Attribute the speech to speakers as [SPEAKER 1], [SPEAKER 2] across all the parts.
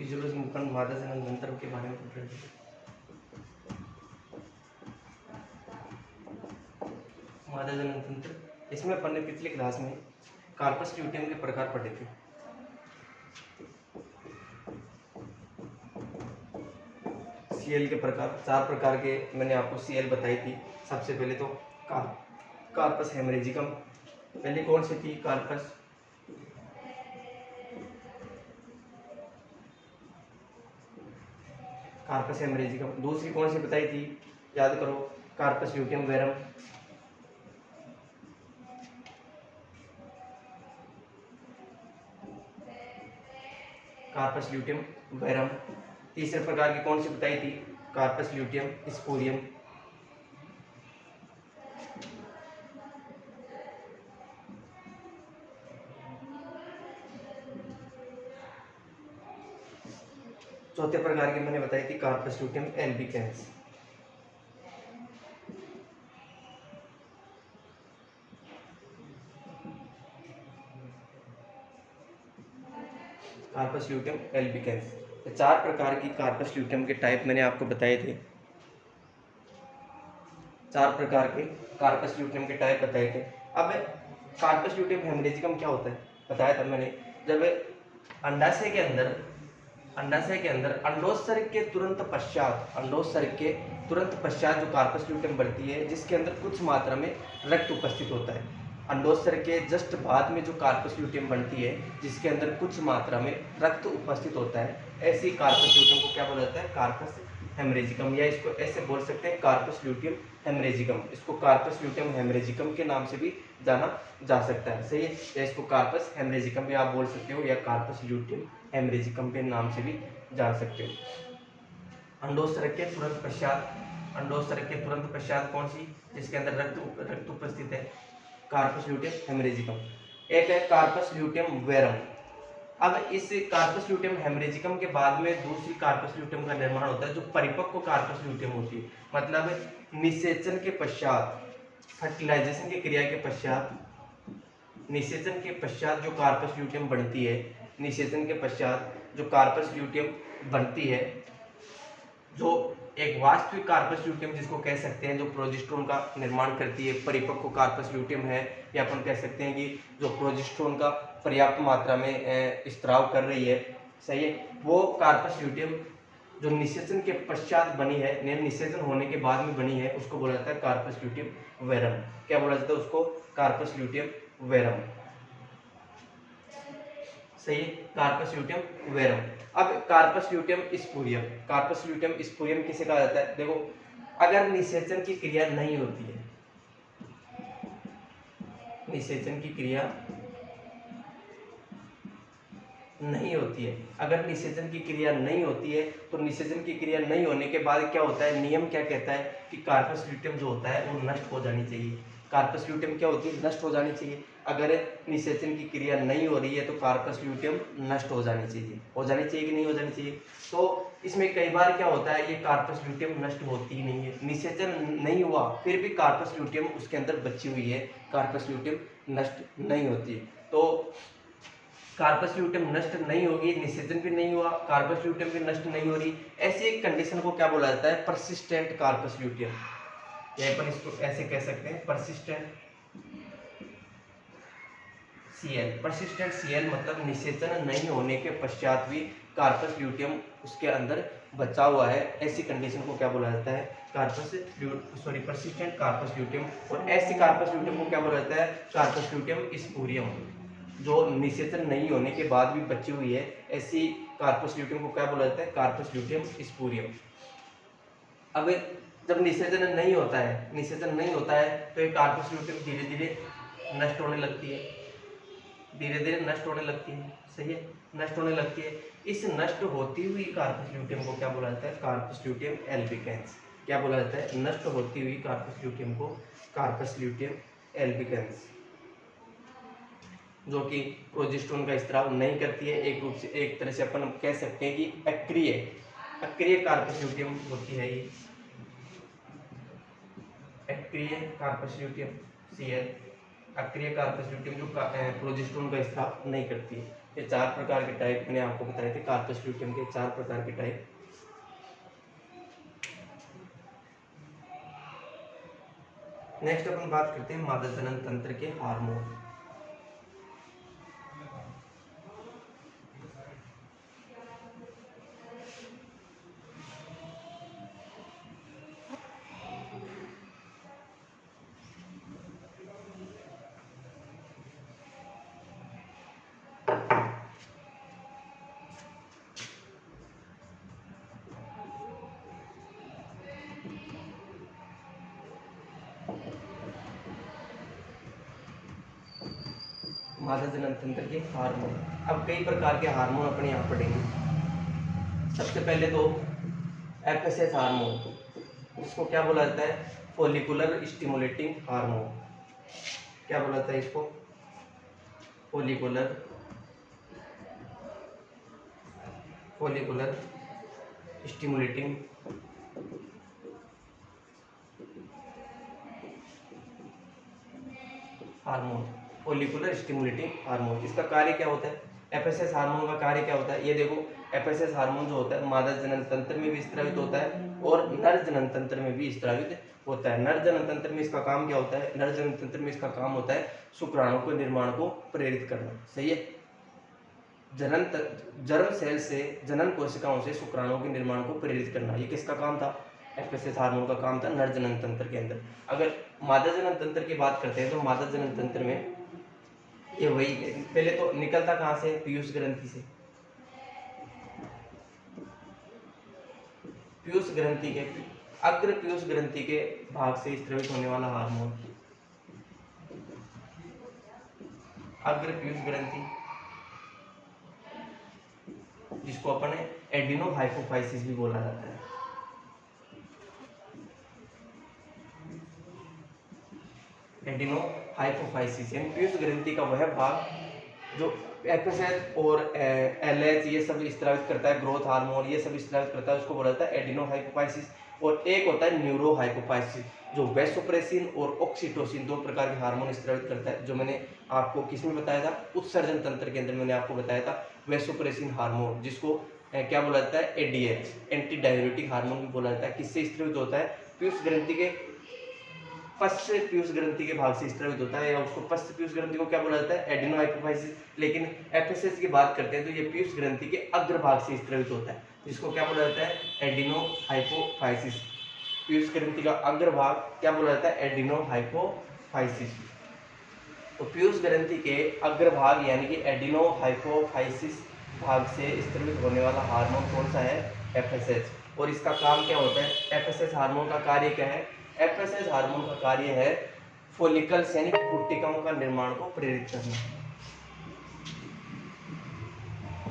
[SPEAKER 1] Physiology में मादा जनन तंत्र के बारे में पढ़ रहे थे। मादा जनन तंत्र, इसमें अपन ने पिछली क्लास में कार्पस ल्यूटियम के प्रकार पढ़े थे। सीएल के प्रकार, 4 प्रकार के मैंने आपको सीएल बताई थी। सबसे पहले तो कार्पस हेमरेजिकम, पहले कौन सी थी? Corpus haemorrhagicum. दूसरी कौन सी बताई थी? याद करो, corpus luteum verum. Corpus luteum verum. तीसरे प्रकार की कौन सी बताई थी? Corpus luteum spurium. चौथे प्रकार की मैंने बताई थी corpus luteum albicans. Corpus luteum albicans, 4 प्रकार की कार्पस ल्यूटियम के टाइप मैंने आपको बताए थे। 4 प्रकार के कार्पस ल्यूटियम के टाइप बताए थे। अब कार्पस ल्यूटियम हेमरेजिकम क्या होता है बताया था मैंने। जब अंडाशय के अंदर अंडोत्सर्ग के तुरंत पश्चात जो कार्पस ल्यूटियम बढ़ती है, जिसके अंदर कुछ मात्रा में रक्त उपस्थित होता है। अंडोत्सर्ग के जस्ट बाद में जो कार्पस ल्यूटियम बनती है, जिसके अंदर कुछ मात्रा में रक्त उपस्थित होता है, ऐसी कार्पस ल्यूटियम को क्या बोला जाता है? कार्पस हेमरेजिकम, या इसको ऐसे बोल सकते हैं कार्पस ल्यूटियम हेमरेजिकम। इसको कार्पस ल्यूटियम हेमरेजिकम के नाम से भी जाना जा सकता है, सही है। या इसको कार्पस हेमरेजिकम भी आप बोल सकते हो, या कार्पस ल्यूटियम हेमरेजिकम के नाम से भी जान सकते हो। अंडोत्सर्ग के तुरंत पश्चात कौन सी? जिसके अंदर रक्त उपस्थित है, कार्पस ल्यूटियम हेमरेजिकम। एक है कार्पस ल्यूटियम वेरम। अब इस कार्पस ल्यूटियम हेमरेजिकम के बाद में दूसरी कार्पस ल्यूटियम का निर्माण होता है, जो परिपक्व कार्पस ल्यूटियम होती है। मतलब निषेचन के पश्चात, फर्टिलाइजेशन की क्रिया के पश्चात, निषेचन के पश्चात जो कार्पस ल्यूटियम बनती है, निषेचन के पश्चात जो कार्पस ल्यूटियम बनती है, जो एक वास्तविक कार्पस ल्यूटियम जिसको कह सकते हैं, जो प्रोजेस्टेरोन का निर्माण करती है, परिपक्व कार्पस ल्यूटियम है, या अपन कह सकते हैं कि जो प्रोजेस्टेरोन का पर्याप्त मात्रा में स्त्राव कर रही है, सही है। वो कार्पस ल्यूटियम जो निषेचन के पश्चात बनी है, निषेचन होने के बाद में बनी है, उसको बोला जाता है कार्पस ल्यूटियम वेरम। क्या बोला जाता है उसको? कार्पस ल्यूटियम वेरम, सही है, कार्पस ल्यूटियम वेरम। अब कार्पस ल्यूटियम स्पूरियम किसे कहा जाता है? देखो, अगर निषेचन की क्रिया नहीं होती है, अगर निषेचन की क्रिया नहीं होती है, तो निषेचन की क्रिया नहीं होने के बाद क्या होता है? नियम क्या कहता है कि कार्पस ल्यूटियम जो होता है वो नष्ट हो जानी चाहिए। कार्पस ल्यूटियम क्या होती है? नष्ट हो जानी चाहिए। अगर निषेचन की क्रिया नहीं हो रही है तो कार्पस ल्यूटियम नष्ट हो जानी चाहिए। कि नहीं हो जानी चाहिए? तो इसमें कई बार क्या होता है, ये कार्पस ल्यूटियम नष्ट होती ही नहीं है, निषेचन नहीं हुआ फिर भी कार्पस ल्यूटियम उसके अंदर बची हुई है, कार्पस ल्यूटियम नष्ट नहीं होती है। तो कार्पस ल्यूटियम नष्ट नहीं होगी, निषेचन भी नहीं हुआ, कार्पस ल्यूटियम भी नष्ट नहीं हो रही, ऐसी एक कंडीशन को क्या बोला जाता है? Persistent corpus luteum. या अपन इसको ऐसे कह सकते हैं, परसिस्टेंट सीएल मतलब निषेचन नहीं होने के पश्चात भी कार्पस ल्यूटियम उसके अंदर बचा हुआ है, ऐसी कंडीशन को क्या बोला जाता है? Persistent corpus luteum. और ऐसी कार्पस ल्यूटियम को क्या बोला जाता है? Corpus luteum spurium. जो निषेचन नहीं होने के बाद भी बची हुई है, ऐसी कार्पस ल्यूटियम को क्या बोला जाता है? Corpus luteum spurium. अब जब निषेचन नहीं होता है तो ये कार्पस ल्यूटियम धीरे धीरे नष्ट होने लगती है, सही है, नष्ट होने लगती है। इस नष्ट होती हुई कार्पस ल्यूटियम को क्या बोला जाता है? Corpus luteum albicans. क्या बोला जाता है? नष्ट होती हुई कार्पस ल्यूटियम को कार्पस ल्यूटियम एल्बिकेंस, जो कि प्रोजेस्टेरोन का स्त्राव नहीं करती है। एक तरह से अपन कह सकते हैं कि अक्रिय कार्पस ल्यूटियम होती है ये, अक्रिय कार्पस ल्यूटियम सीएल, अक्रिय कार्पस ल्यूटियम जो प्रोजेस्टेरोन का स्त्राव नहीं करती है। ये 4 प्रकार के टाइप मैंने आपको बताए थे, कार्पस ल्यूटियम के 4 प्रकार के टाइप। नेक्स्ट अपन बात करते हैं मादा जनन तंत्र के हार्मोन। मादा जनन तंत्र के हार्मोन। अब कई प्रकार के हार्मोन अपने यहाँ पढ़ेंगे। सबसे पहले तो एफएसएच हार्मोन, जिसको क्या बोला जाता है, फॉलिकुलर स्टिमुलेटिंग हार्मोन। क्या बोला जाता है इसको, follicular stimulating hormone, follicular stimulating hormone. इसका कार्य क्या होता है, एफएसएस हार्मोन का कार्य क्या होता है, ये देखो एफएसएस हार्मोन जो होता है मादा जनन तंत्र में भी स्रावित होता है और नर जनन तंत्र में भी स्रावित होता है। नर जनन तंत्र में इसका काम क्या होता है, नर जनन तंत्र में इसका काम होता है शुक्राणु के निर्माण को प्रेरित करना। सही है, जर्म सेल से, जनन कोशिकाओं से शुक्राणुओं के निर्माण को प्रेरित करना, ये किसका काम था, एफएसएच हार्मोन का काम था नर जनन तंत्र के अंदर। अगर मादा जनन तंत्र की बात करते हैं तो मादा जनन तंत्र में ये वही, पहले तो निकलता कहाँ से, पीयूष ग्रंथि से। पीयूष ग्रंथि के, अग्र पीयूष ग्रंथि के भाग से स्रावित होने वाला हार्मोन, अग्र पीयूष ग्रंथि, जिसको अपन एडिनो हाइपोफाइसिस भी बोला जाता है। एडिनो हाइपोफाइसिस यानी पीयूष ग्रंथि का वह भाग जो एफएसएच और एलएच ये सब स्रावित करता है, ग्रोथ हार्मोन ये सब स्रावित करता है, उसको बोला जाता है एडिनो हाइपोफाइसिस। और एक होता है न्यूरो हाइपोफाइसिस, जो वैसोप्रेसिन और ऑक्सीटोसिन 2 प्रकार के हार्मोन स्रावित करता है, जो मैंने आपको किसमें बताया था, उत्सर्जन तंत्र के अंदर मैंने आपको बताया था वैसोप्रेसिन हार्मोन, जिसको क्या बोला जाता है, एडीएच, एंटी डाययूरेटिक हार्मोन भी बोला जाता है। किससे स्रावित होता है, पीयूष ग्रंथि के पश्च पीयूष ग्रंथि के भाग से स्रावित होता है, या उसको पश्च पीयूष ग्रंथि को क्या बोला जाता है, एडिनो हाइपोफाइसिस। लेकिन एफएसएच की बात करते हैं तो ये पीयूष ग्रंथि के अग्र भाग से स्रावित होता है, जिसको क्या बोला जाता है, एडिनो हाइपोफाइसिस। पीयूष ग्रंथि का अग्र भाग क्या बोला जाता है, एडिनो हाइपोफाइसिस। तो पीयूष ग्रंथि के अग्र भाग यानी कि एडिनो हाइपोफाइसिस भाग से स्रावित होने वाला हार्मोन कौन सा है, एफएसएच। और इसका काम क्या होता है, एफएसएच हार्मोन का कार्य क्या है, एफएसएच हार्मोन का कार्य है फोलिकल्स यानी पुट्टिकाओं का निर्माण को प्रेरित करना,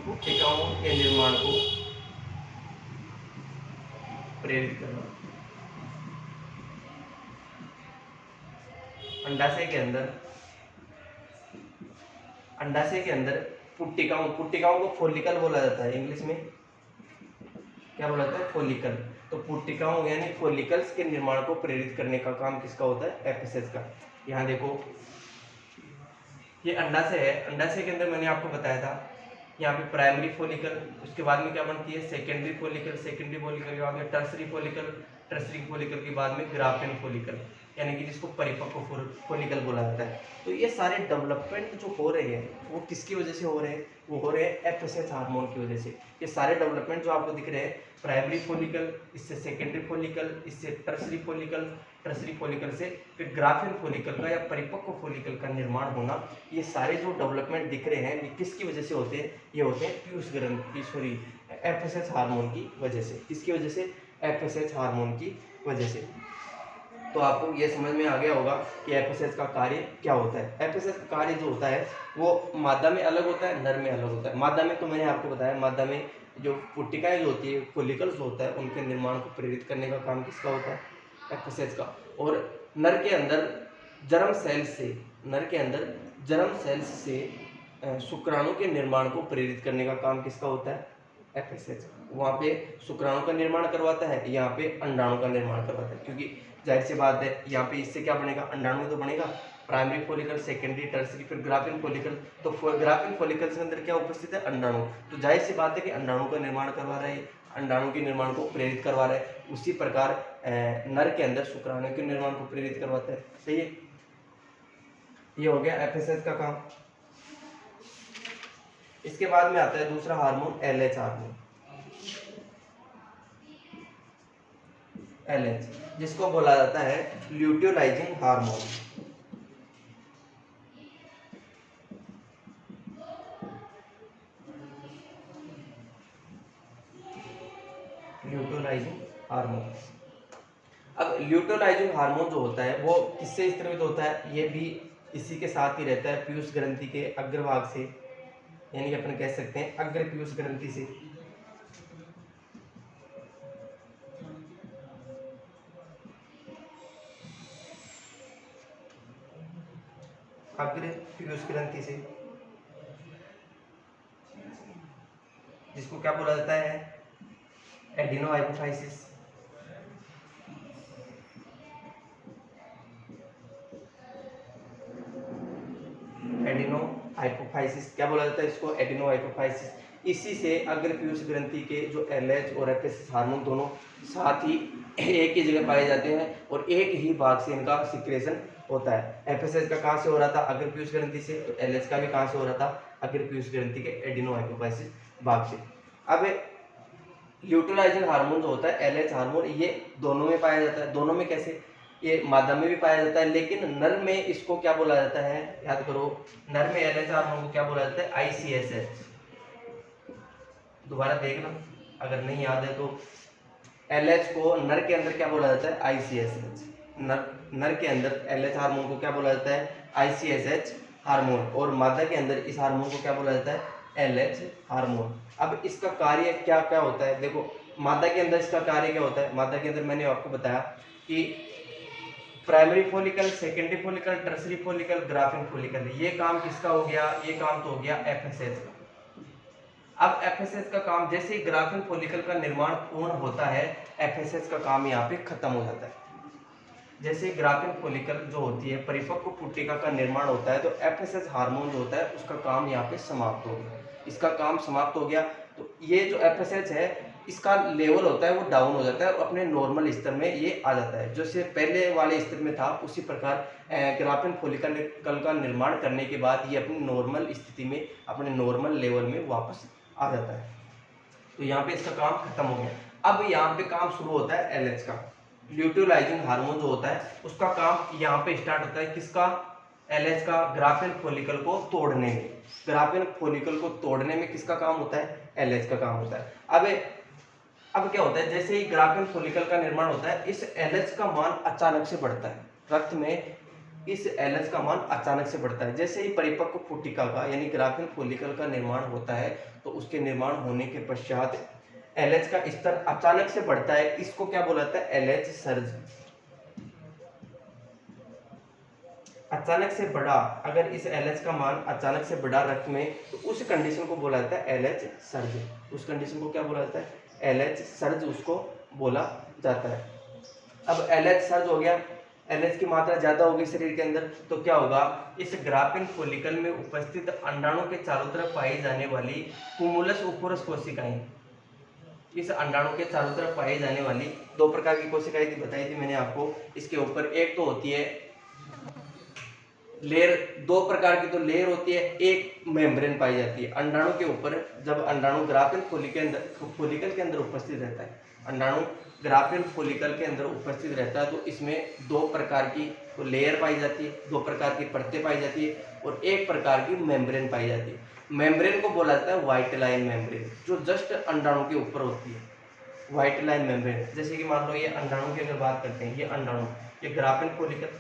[SPEAKER 1] पुट्टिकाओं के निर्माण को प्रेरित करना। अंडाशय के अंदर पुट्टिकाओं को फोलिकल बोला जाता है, इंग्लिश में क्या बोला जाता है, फोलिकल। तो पुट्टिकाओं यानी फोलिकल्स के निर्माण को प्रेरित करने का काम किसका होता है, एफएसएच का। यहाँ देखो ये अंडाशय है, अंडाशय के अंदर मैंने आपको बताया था यहाँ पे प्राइमरी फोलिकल, उसके बाद में क्या बनती है, सेकेंडरी फोलिकल के बाद में टर्सरी फोलिकल के बाद में ग्राफिन फोलिकल, यानी कि जिसको परिपक्व फोलिकल बोला जाता है। तो ये सारे डेवलपमेंट जो हो रहे हैं वो किसकी वजह से हो रहे हैं, वो हो रहे हैं एफएसएच हार्मोन की वजह से। ये सारे डेवलपमेंट जो आपको दिख रहे हैं, प्राइमरी फोलिकल, इससे सेकेंडरी फोलिकल, इससे टर्सरी फोलिकल से फिर ग्राफिन फोलिकल का या परिपक्व फोलिकल का निर्माण होना, ये सारे जो डेवलपमेंट दिख रहे हैं ये किसकी वजह से होते हैं, ये होते हैं पीयूष ग्रंथि सॉरी एफएसएच हार्मोन की वजह से। किसकी वजह से, एफएसएच हार्मोन की वजह से। तो आपको ये समझ में आ गया होगा कि एफएसएच का कार्य क्या होता है। एफएसएच का कार्य जो होता है वो मादा में अलग होता है, नर में अलग होता है। मादा में तो मैंने आपको बताया, मादा में जो पुट्टिकाएं जो होती है, फोलिकल्स जो होता है, उनके निर्माण को प्रेरित करने का काम किसका होता है, एफएसएच का। और नर के अंदर जर्म सेल्स से शुक्राणु के निर्माण को प्रेरित करने का काम किसका होता है, एफएसएच। वहाँ पे शुक्राणु का निर्माण करवाता है, यहाँ पे अंडाणु का निर्माण करवाता है, क्योंकि जाहिर सी बात है यहाँ पे इससे क्या बनेगा, अंडाणु तो बनेगा, प्राइमरी फॉलिकल, सेकेंडरी, टर्सरी, फिर ग्राफिन फॉलिकल। तो ग्राफिन फॉलिकल के अंदर क्या उपस्थित है? अंडाणु। तो जाहिर सी बात है कि अंडाणु का निर्माण करवा रहा है, अंडाणु के निर्माण को प्रेरित करवा रहा है। उसी प्रकार नर के अंदर शुक्राणु के निर्माण को प्रेरित करवाता है। सही है, ये हो गया एफएसएच का काम। इसके बाद में आता है दूसरा हार्मोन एलएच हार्मोन, एलएच, जिसको बोला जाता है ल्यूटियोलाइजिंग हार्मोन। ल्यूटियोलाइजिंग हार्मोन। अब ल्यूटियोलाइजिंग हार्मोन जो होता है वो किससे स्रावित होता है? ये भी इसी के साथ ही रहता है, पीयूष ग्रंथि के अग्रभाग से, यानी कि अपन कह सकते हैं अग्र पीयूष ग्रंथि से। अग्र पीयूष ग्रंथि से, जिसको क्या बोला जाता है? Adeno hypophysis. एडिनो हाइपोफाइसिस क्या बोला जाता है इसको? Adeno hypophysis. इसी से अग्र पीयूष ग्रंथि के जो एलएच और एफएसएच हार्मोन दोनों साथ ही एक ही जगह पाए जाते हैं और एक ही भाग से इनका सिक्रेशन होता है। एफएसएच का कहाँ से हो रहा था? अग्र पीयूष ग्रंथि से। तो एलएच का भी कहाँ से हो रहा था? अग्र पीयूष ग्रंथि के एडिनो हाइपोफाइसिस भाग से। अब ल्यूटियोलाइजिंग हार्मोन जो होता है एलएच हार्मोन, ये दोनों में पाया जाता है। दोनों में कैसे? ये मादा में भी पाया जाता है, लेकिन नर में इसको क्या बोला जाता है? याद करो, नर में एलएच हार्मोन को क्या बोला जाता है? आईसीएसएच। दोबारा देखना अगर नहीं याद है तो। एलएच को नर के अंदर क्या बोला जाता है? आईसीएसएच। नर के अंदर एलएच हार्मोन को क्या बोला जाता है? आईसीएसएच हार्मोन। और मादा के अंदर इस हार्मोन को क्या बोला जाता है? LH hormone. अब इसका कार्य क्या क्या होता है? देखो, मादा के अंदर इसका कार्य क्या होता है? मादा के अंदर मैंने आपको बताया कि primary follicle, secondary follicle, tertiary follicle, graphene follicle. ये काम किसका हो गया? ये काम तो हो गया एफएसएच का। अब एफएसएच का काम, जैसे ही ग्राफिन फॉलिकल का निर्माण पूर्ण होता है, एफएसएच का काम यहाँ पे खत्म हो जाता है। जैसे ग्राफिन फॉलिकल जो होती है, परिपक्व पुट्टिका का निर्माण होता है, तो एफएसएच हार्मोन जो होता है उसका काम यहाँ पे समाप्त हो गया। इसका काम समाप्त हो गया तो ये जो एफएसएच है इसका लेवल होता है वो डाउन हो जाता है और अपने नॉर्मल स्तर में ये आ जाता है। जैसे पहले वाले स्तर में था उसी प्रकार ग्राफिन फॉलिकल का निर्माण करने के बाद ये अपनी नॉर्मल स्थिति में, अपने नॉर्मल लेवल में वापस आ जाता है। तो यहाँ पे इसका काम खत्म हो गया। अब यहाँ पे काम शुरू होता है एलएच का। ल्यूटियोलाइजिंग हार्मोन जो होता है उसका काम यहाँ पे स्टार्ट होता है। किसका? एलएच का। ग्राफिन फॉलिकल को तोड़ने में, ग्राफिन फॉलिकल को तोड़ने में किसका काम होता है? एलएच का काम होता है। अब क्या होता है, जैसे ही ग्राफिन फॉलिकल का निर्माण होता है, इस एलएच का मान अचानक से बढ़ता है। रक्त में इस एलएच का मान अचानक से बढ़ता है। जैसे ही परिपक्व पुट्टिका का यानी ग्राफिन फॉलिकल का निर्माण होता है, तो उसके निर्माण होने के पश्चात एलएच का स्तर अचानक से बढ़ता है। इसको क्या बोला जाता है? LH surge. अचानक से बढ़ा, अगर इस एलएच का मान अचानक से बढ़ा रक्त में, तो उस कंडीशन को बोला जाता है एलएच सर्ज। उस कंडीशन को क्या बोला जाता है? एलएच सर्ज उसको बोला जाता है। अब एलएच सर्ज हो गया, एलएच की मात्रा ज्यादा होगी शरीर के अंदर, तो क्या होगा? इस ग्राफिन फॉलिकल में उपस्थित अंडाणु के चारों तरफ पाई जाने वाली कुमुलस उपोरस कोशिकाएं, इस अंडाणु के चारों तरफ पाई जाने वाली दो प्रकार की कोशिकाएं थी, बताई थी मैंने आपको इसके ऊपर। एक तो होती है लेयर, दो प्रकार की तो लेयर होती है, एक मेम्ब्रेन पाई जाती है अंडाणु के ऊपर। जब अंडाणु ग्राफिन फॉलिकल के अंदर उपस्थित रहता है, अंडाणु ग्राफिन फॉलिकल के अंदर उपस्थित रहता है, तो इसमें दो प्रकार की तो लेयर पाई जाती है, दो प्रकार की परतें पाई जाती है और एक प्रकार की मेम्ब्रेन पाई जाती है। मेम्ब्रेन को बोला जाता है व्हाइट लाइन मेम्ब्रेन, जो जस्ट अंडाणु के ऊपर होती है, व्हाइट लाइन मेम्ब्रेन। जैसे कि मान लो ये अंडाणु की अगर बात करते हैं, ये अंडाणु, ये ग्राफिन फॉलिकल,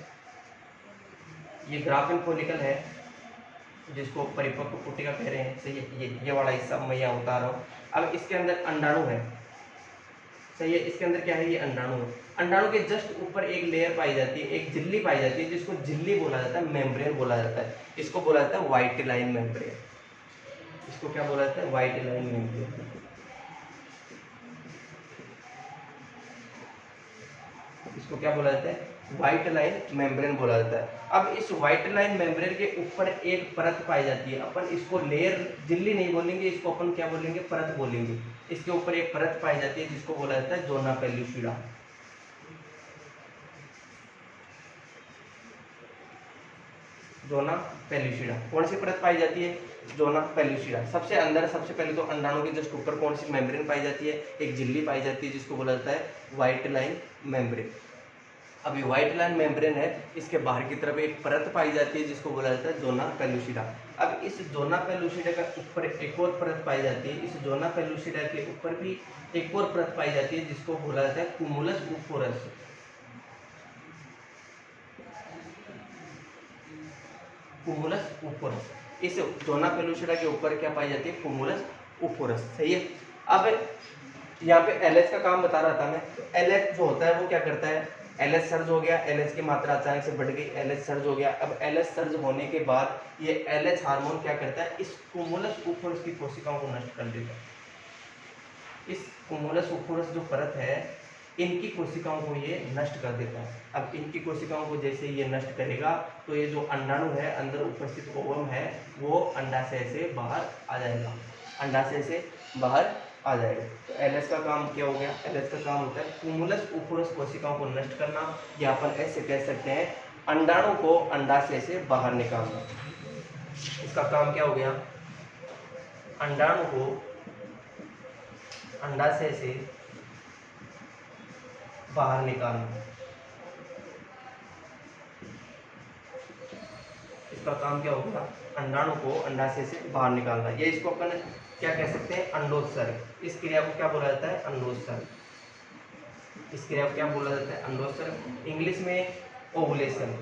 [SPEAKER 1] ये ग्राफिन फॉलिकल है जिसको परिपक्व पुट्टिका कह रहे हैं। सही है, ये वाला हिस्सा मैं यहाँ उतार रहा हूँ। अब इसके अंदर अंडाणु है, सही है, इसके अंदर क्या है? ये अंडाणु है। अंडाणु के जस्ट ऊपर एक लेयर पाई जाती है, एक झिल्ली पाई जाती है, जिसको झिल्ली बोला जाता है, मेम्ब्रेन बोला जाता है। इसको बोला जाता है व्हाइट लाइन मेम्ब्रेन। इसको क्या बोला जाता है? White line membrane. इसको क्या बोला जाता है? व्हाइट लाइन मेम्ब्रेन बोला जाता है। अब इस व्हाइट लाइन मेम्ब्रेन के ऊपर एक परत पाई जाती है, अपन इसको लेयर झिल्ली नहीं बोलेंगे, इसको अपन क्या बोलेंगे, परत बोलेंगे। इसके ऊपर एक परत पाई जाती है जिसको बोला जाता है जोना पेल्यूसिडा। जोना पेल्यूसिडा कौन सी परत पाई जाती है, जोना पेल्यूसिडा। सबसे अंदर सबसे पहले तो अंडाणु के जस्ट ऊपर कौन सी मेम्ब्रेन पाई जाती है, एक झिल्ली पाई जाती है जिसको बोला जाता है व्हाइट लाइन मेम्ब्रेन। अब ये व्हाइट लाइन मेम्ब्रेन है, इसके बाहर की तरफ एक परत पाई जाती है जिसको बोला जाता है जोना पेल्यूसिडा। अब इस जोना पेल्यूसिडा का ऊपर एक और परत पाई जाती है, इस जोना पेल्यूसिडा के ऊपर भी एक और परत पाई जाती है जिसको बोला जाता है कुमुलस उफोरस। कुमुलस उफोरस, इस जोना पेल्यूसिडा के ऊपर क्या पाई जाती है, कुमुलस उफोरस। सही है। अब यहाँ पे एलएच का काम बता रहा था मैं, तो एलएच जो होता है वो क्या करता है, एलएच सर्ज हो गया, एलएच की मात्रा अचानक से बढ़ गई, एलएच सर्ज हो गया। अब एलएच सर्ज होने के बाद ये एलएच हार्मोन क्या करता है, इस कुमुलस उफोरस की कोशिकाओं को नष्ट कर देता है। इस कुमुलस उफोरस जो परत है, इनकी कोशिकाओं को ये नष्ट कर देता है। अब इनकी कोशिकाओं को जैसे ये नष्ट करेगा तो ये जो अंडाणु है, अंदर उपस्थित ओवम है, वो अंडाशय से बाहर आ जाएगा, अंडाशय से बाहर आ जाएगा। तो एलएच का काम क्या हो गया, एलएच का काम होता है कुमुलस उफोरस कोशिकाओं को नष्ट करना, या अपन ऐसे कह सकते हैं अंडाणु को अंडाशय से बाहर निकालना। इसका काम क्या हो गया, अंडाणु को अंडाशय से बाहर निकालना। इसका काम क्या होगा, अंडाणु को अंडाशय से बाहर निकालना। ये इसको अपन क्या कह सकते हैं, अंडोत्सर्ग। इस क्रिया को क्या बोला जाता है, अंडोत्सर्ग। इस क्रिया को क्या बोला जाता है, अंडोत्सर्ग। इंग्लिश में ओवुलेशन,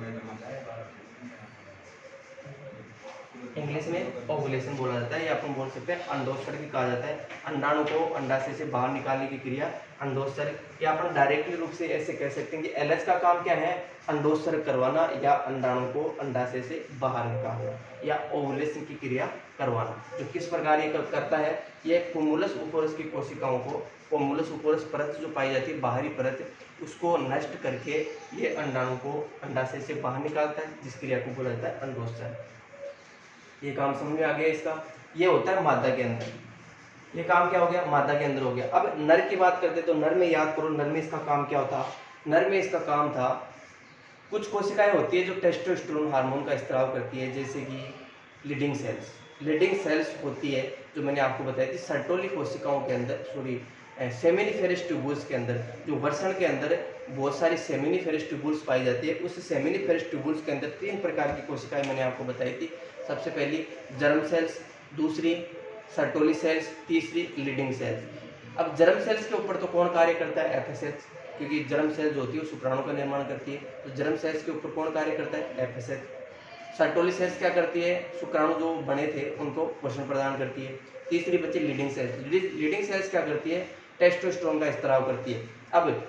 [SPEAKER 1] इंग्लिश में ओवुलेशन बोला जाता है, या अपन बोल सकते हैं अंडोत्सर्ग भी कहा जाता है। अंडाणु को अंडाशय से बाहर निकालने की क्रिया अंडोत्सर्ग। या अपन डायरेक्टली रूप से ऐसे कह सकते हैं कि एलएच का काम क्या है, अंडोत्सर्ग करवाना, या अंडाणु को अंडाशय से बाहर निकालना, या ओवुलेशन की क्रिया करवाना। जो किस प्रकार ये करता है, ये कुमुलस उफोरस की कोशिकाओं को, कुमुलस उफोरस परत जो पाई जाती है, बाहरी परत, उसको नष्ट करके ये अंडाणु को अंडाशय से बाहर निकालता है, जिस क्रिया को बोला जाता है अंडोत्सर्ग। ये काम समझ में आ गया इसका। ये होता है मादा के अंदर, ये काम क्या हो गया, मादा के अंदर हो गया। अब नर की बात करते तो नर में याद करो, नर में इसका काम क्या होता, नर में इसका काम था, कुछ कोशिकाएं होती है जो टेस्टोस्टेरोन हार्मोन का स्त्राव करती है, जैसे कि लीडिंग सेल्स। लीडिंग सेल्स होती है जो मैंने आपको बताई थी सर्टोली कोशिकाओं के अंदर, सॉरी सेमिनिफेरस ट्यूबुल्स के अंदर, जो वर्षण के अंदर बहुत सारी सेमिनिफेरस ट्यूबुल्स पाई जाती है। उस सेमिनिफेरस ट्यूबुल्स के अंदर 3 प्रकार की कोशिकाएं मैंने आपको बताई थी। सबसे पहली जर्म सेल्स, दूसरी सर्टोली सेल्स, तीसरी लीडिंग सेल्स। अब जर्म सेल्स के ऊपर तो कौन कार्य करता है, एफएसएच, क्योंकि जर्म सेल्स जो होती है वो शुक्राणु का निर्माण करती है, तो जर्म सेल्स के ऊपर कौन कार्य करता है, एफएसएच। सर्टोली सेल्स क्या करती है, शुक्राणु जो बने थे उनको पोषण प्रदान करती है। तीसरी बची लीडिंग सेल्स। लीडिंग सेल्स क्या करती है, टेस्टोस्टेरोन का स्त्राव करती है। अब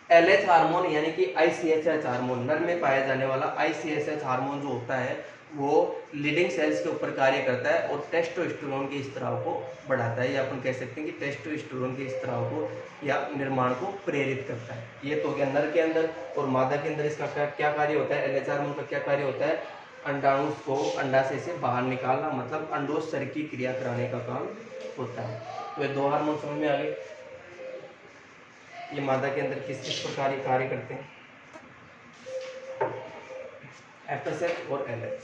[SPEAKER 1] एलएच हार्मोन यानी कि आईसीएचएच हार्मोन, नर में पाया जाने वाला आईसीएचएच हार्मोन जो होता है वो लीडिंग सेल्स के ऊपर कार्य करता है और टेस्टोस्टेरोन के स्त्राव को बढ़ाता है, या अपन कह सकते हैं कि टेस्टोस्टेरोन के स्त्राव को या निर्माण को प्रेरित करता है। ये तो गया नर के अंदर। और मादा के अंदर इसका क्या कार्य होता है, एलएच हार्मोन का क्या कार्य होता है, अंडाणु को अंडाशय से बाहर निकालना, मतलब अंडोत्सर्ग की क्रिया कराने का काम होता है। तो ये 2 हार्मोन समझ में आ गए। ये मादा के अंदर किस किस प्रकार कार्य करते हैं, एफएसएच और एलएच।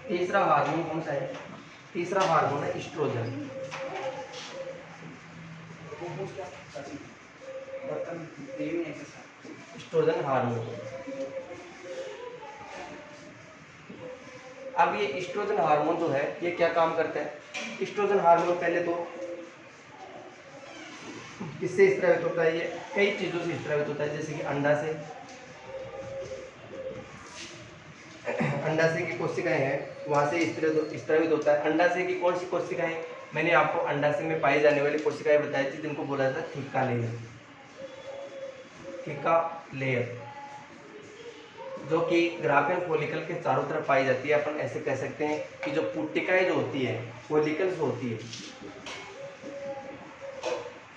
[SPEAKER 1] तीसरा हार्मोन कौन सा है, तीसरा हार्मोन है एस्ट्रोजन। Oestrogen hormone. अब ये एस्ट्रोजन हार्मोन जो है ये क्या काम करता है, एस्ट्रोजन हार्मोन पहले तो किससे स्रावित होता है, ये कई चीजों से स्रावित होता है, जैसे कि अंडाशय की कोशिकाएं हैं वहां से स्रावित होता है। अंडाशय की कौन सी कोशिकाएं, मैंने आपको अंडाशय में पाई जाने वाली कोशिकाएं बताई थी जिनको बोला जाता है थीका लेयर। थीका लेयर जो कि ग्राफियन फॉलिकल के चारों तरफ पाई जाती है। अपन ऐसे कह सकते हैं कि जो पुट्टिकाएं जो होती है, फॉलिकल्स होती है,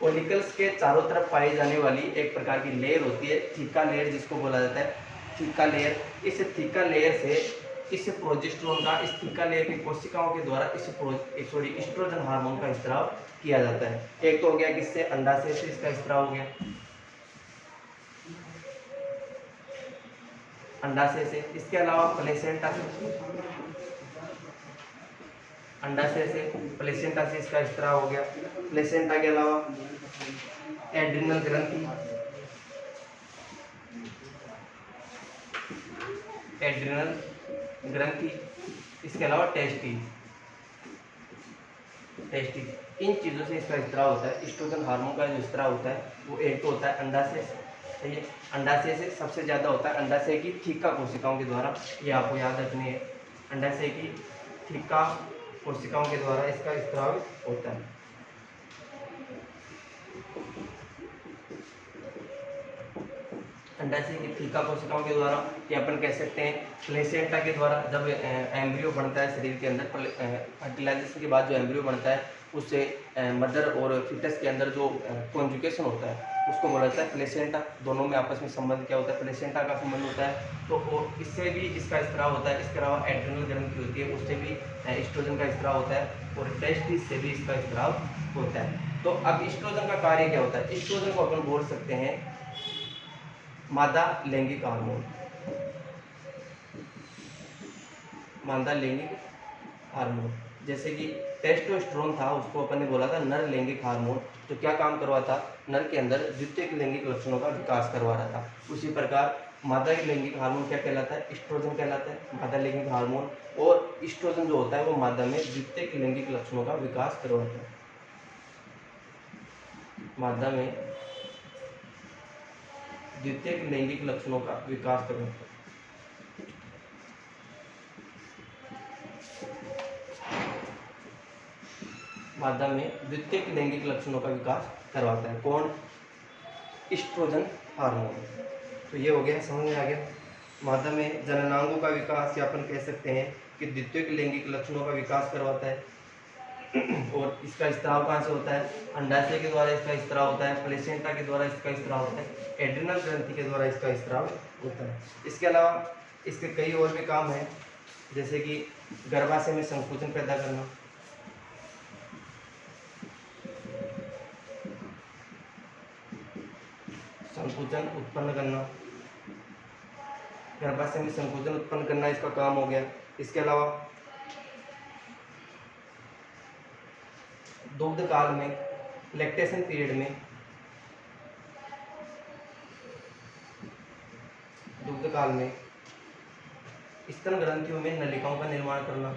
[SPEAKER 1] फॉलिकल्स के चारों तरफ पाई जाने वाली एक प्रकार की लेयर होती है, थीका लेयर जिसको बोला जाता है थीका लेयर। इस थीका लेयर से इस प्रोजेस्टेरोन का, इस थीका लेयर की कोशिकाओं के द्वारा एस्ट्रोजन हार्मोन का स्त्राव किया जाता है। एक तो हो गया किससे, अंडाशय से इसका स्त्राव हो गया, अंडाशय से। इसके अलावा प्लेसेंटा से, अंडाशय से प्लेसेंटा से इसका स्त्राव हो गया। प्लेसेंटा के अलावा एड्रिनल ग्रंथि, एड्रिनल ग्रंथि, इसके अलावा टेस्टिस, टेस्टिस, इन चीज़ों से इसका स्त्राव होता है। एस्ट्रोजन हार्मोन का जो स्त्राव होता है वो एक तो होता है अंडाशय से, सही है, अंडाशय से सबसे ज़्यादा होता है अंडाशय की थीका कोशिकाओं के द्वारा, ये आपको याद रखनी है, अंडाशय की थीका कोशिकाओं के द्वारा इसका स्त्राव होता है। अंडाशय की थीका कोशिकाओं के द्वारा, या अपन कह सकते हैं प्लेसेंटा के द्वारा। जब एम्ब्रियो बनता है शरीर के अंदर, फर्टिलाइजेशन के बाद जो एम्ब्रियो बनता है उससे मदर और फीटस के अंदर जो कॉन्जुगेशन होता है उसको बोला जाता है प्लेसेंटा। दोनों में आपस में संबंध क्या होता है, प्लेसेंटा का संबंध होता है। तो इससे भी इसका स्त्राव होता है। इसके अलावा एड्रिनल ग्रंथि होती है, उससे भी एस्ट्रोजन का स्त्राव होता है, और टेस्टिस से भी इसका स्त्राव होता है। तो अब एस्ट्रोजन का कार्य क्या होता है, एस्ट्रोजन को अपन बोल सकते हैं मादा लैंगिक हार्मोन, मादा लैंगिक हार्मोन। जैसे कि टेस्टोस्टेरोन था, उसको अपन ने बोला था नर लैंगिक हार्मोन, जो क्या काम करवा था, नर के अंदर द्वितीयक लैंगिक लक्षणों का विकास करवा रहा था। उसी प्रकार मादा लैंगिक हार्मोन क्या कहलाता है, एस्ट्रोजन कहलाता है, मादा लैंगिक हार्मोन। और एस्ट्रोजन जो होता है वो मादा में द्वितीयक लैंगिक लक्षणों का विकास करवाता है, मादा में द्वितीयक लैंगिक लक्षणों का विकास करवाता है। मादा में द्वितीयक लैंगिक लक्षणों का विकास करवाता है कौन, एस्ट्रोजन हार्मोन। तो ये हो गया, समझ में आ गया। मादा में जननांगों का विकास, या अपन कह सकते हैं कि द्वितीयक लैंगिक लक्षणों का विकास करवाता है। और इसका स्त्राव कहाँ से होता है, अंडाशय के द्वारा इसका स्त्राव होता है, प्लेसेंटा के द्वारा इसका स्त्राव होता है, एड्रिनल ग्रंथि के द्वारा इसका स्त्राव होता है। इसके अलावा इसके कई और भी काम हैं, जैसे कि गर्भाशय में संकुचन पैदा करना, संकुचन उत्पन्न करना, गर्भाशय में संकुचन उत्पन्न करना इसका काम हो गया। इसके अलावा दुग्ध काल में, लैक्टेशन पीरियड में, दुग्ध काल में स्तन ग्रंथियों में नलिकाओं का निर्माण करना,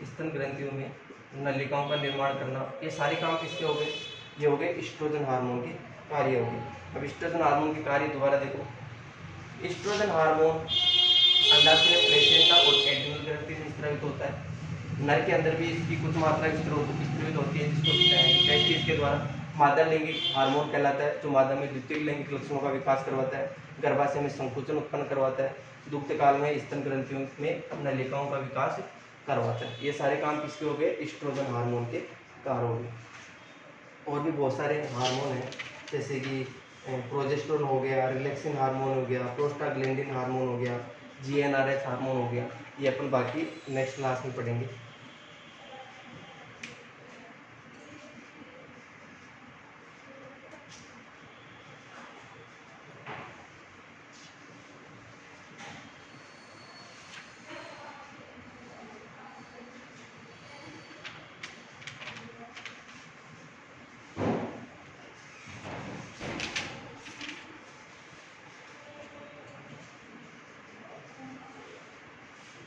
[SPEAKER 1] स्तन ग्रंथियों में नलिकाओं का निर्माण करना, ये सारे काम किसके हो गए, ये हो गए एस्ट्रोजन हार्मोन के कार्य हो गए। अब एस्ट्रोजन हार्मोन के कार्य दोबारा देखो, एस्ट्रोजन हार्मोन अंडाशय, प्लेसेंटा और एड्रिनल ग्रंथि से स्रावित होता है। नर के अंदर भी इसकी कुछ मात्रा स्रावित होती है, जिसको टेस्टिस के द्वारा मादा लैंगिक हार्मोन कहलाता है, जो मादा में द्वितीयक लैंगिक लक्षणों का विकास करवाता है, गर्भाशय में संकुचन उत्पन्न करवाता है, दुग्ध काल में स्तन ग्रंथियों में नलिकाओं का विकास करवाता है। ये सारे काम किसके हो गए, एस्ट्रोजन हार्मोन के कार्य हो गए। और भी बहुत सारे हार्मोन हैं, जैसे कि प्रोजेस्टेरोन हो गया, रिलैक्सिन हार्मोन हो गया, प्रोस्टाग्लैंडिन हार्मोन हो गया, GnRH हार्मोन हो गया। ये अपन बाकी नेक्स्ट क्लास में पढ़ेंगे।